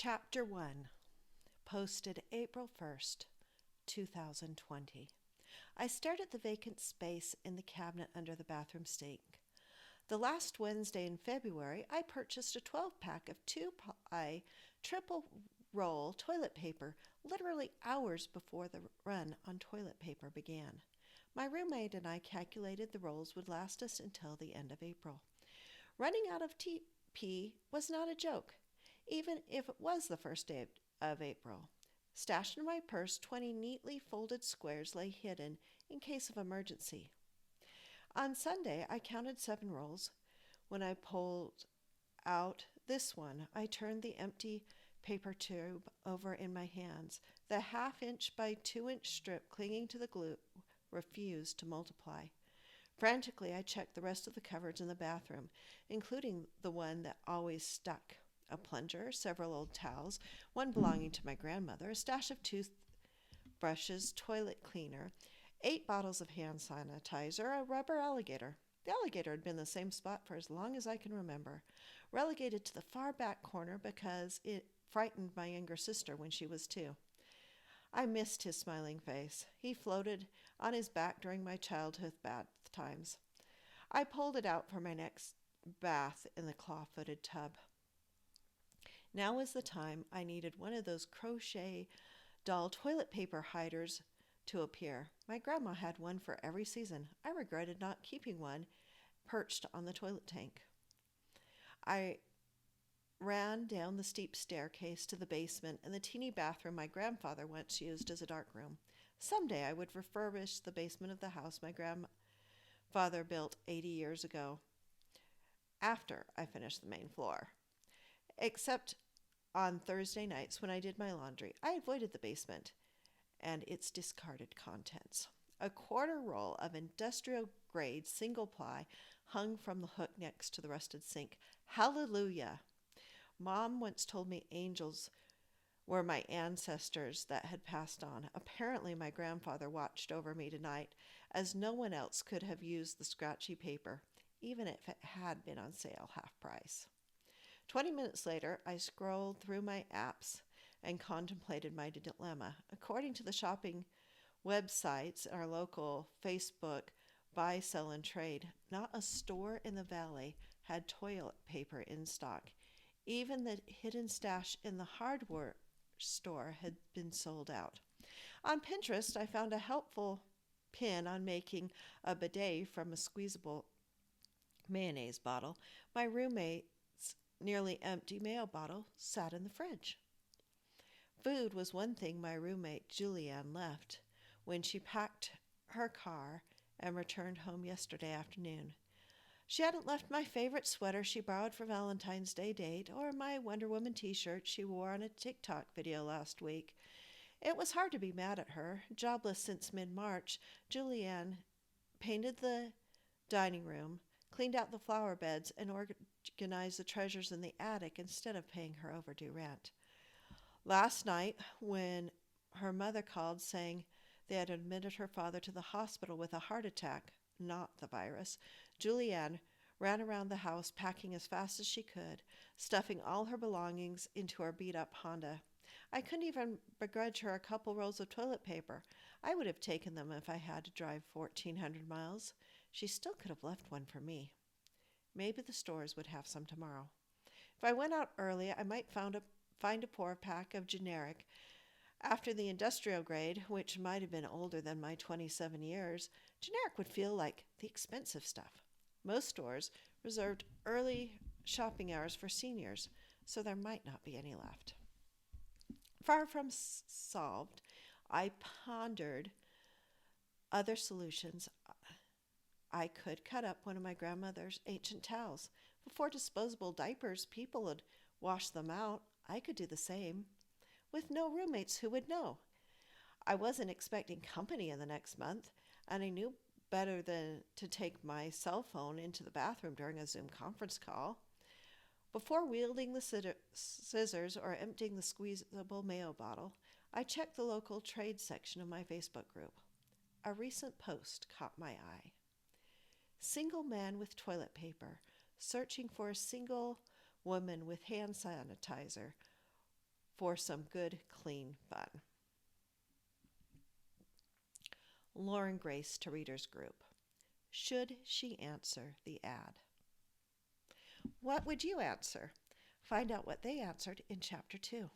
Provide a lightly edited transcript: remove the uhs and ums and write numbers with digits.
Chapter 1, posted April 1st, 2020. I stared at the vacant space in the cabinet under the bathroom sink. The last Wednesday in February, I purchased a 12-pack of 2-ply triple roll toilet paper literally hours before the run on toilet paper began. My roommate and I calculated the rolls would last us until the end of April. Running out of TP was not a joke, even if it was the first day of April. Stashed in my purse, 20 neatly folded squares lay hidden in case of emergency. On Sunday, I counted 7 rolls. When I pulled out this one, I turned the empty paper tube over in my hands. The half-inch by 2-inch strip clinging to the glue refused to multiply. Frantically, I checked the rest of the cupboards in the bathroom, including the one that always stuck. A plunger, several old towels, one belonging to my grandmother, a stash of toothbrushes, toilet cleaner, 8 bottles of hand sanitizer, a rubber alligator. The alligator had been in the same spot for as long as I can remember, relegated to the far back corner because it frightened my younger sister when she was 2. I missed his smiling face. He floated on his back during my childhood bath times. I pulled it out for my next bath in the claw-footed tub. Now was the time I needed one of those crochet doll toilet paper hiders to appear. My grandma had one for every season. I regretted not keeping one perched on the toilet tank. I ran down the steep staircase to the basement and the teeny bathroom my grandfather once used as a darkroom. Someday I would refurbish the basement of the house my grandfather built 80 years ago, after I finished the main floor. Except on Thursday nights when I did my laundry, I avoided the basement and its discarded contents. A quarter roll of industrial-grade single-ply hung from the hook next to the rusted sink. Hallelujah! Mom once told me angels were my ancestors that had passed on. Apparently my grandfather watched over me tonight, as no one else could have used the scratchy paper, even if it had been on sale half price. 20 minutes later, I scrolled through my apps and contemplated my dilemma. According to the shopping websites, our local Facebook buy, sell, and trade, not a store in the valley had toilet paper in stock. Even the hidden stash in the hardware store had been sold out. On Pinterest, I found a helpful pin on making a bidet from a squeezable mayonnaise bottle. My roommate's nearly empty mayo bottle sat in the fridge. Food was one thing my roommate Julianne left when she packed her car and returned home yesterday afternoon. She hadn't left my favorite sweater she borrowed for Valentine's Day date or my Wonder Woman t-shirt she wore on a TikTok video last week. It was hard to be mad at her. Jobless since mid-March, Julianne painted the dining room, cleaned out the flower beds, and organized the treasures in the attic instead of paying her overdue rent. Last night, when her mother called saying they had admitted her father to the hospital with a heart attack, not the virus, Julianne ran around the house packing as fast as she could, stuffing all her belongings into her beat-up Honda. I couldn't even begrudge her a couple rolls of toilet paper. I would have taken them if I had to drive 1,400 miles. She still could have left one for me. Maybe the stores would have some tomorrow. If I went out early, I might find a 4-pack of generic. After the industrial grade, which might have been older than my 27 years, generic would feel like the expensive stuff. Most stores reserved early shopping hours for seniors, so there might not be any left. Far from solved, I pondered other solutions. I could cut up one of my grandmother's ancient towels. Before disposable diapers, people would wash them out. I could do the same, with no roommates who would know. I wasn't expecting company in the next month, and I knew better than to take my cell phone into the bathroom during a Zoom conference call. Before wielding the scissors or emptying the squeezable mayo bottle, I checked the local trade section of my Facebook group. A recent post caught my eye. Single man with toilet paper, searching for a single woman with hand sanitizer, for some good, clean fun. Lauren Grace to Readers Group. Should she answer the ad? What would you answer? Find out what they answered in Chapter 2.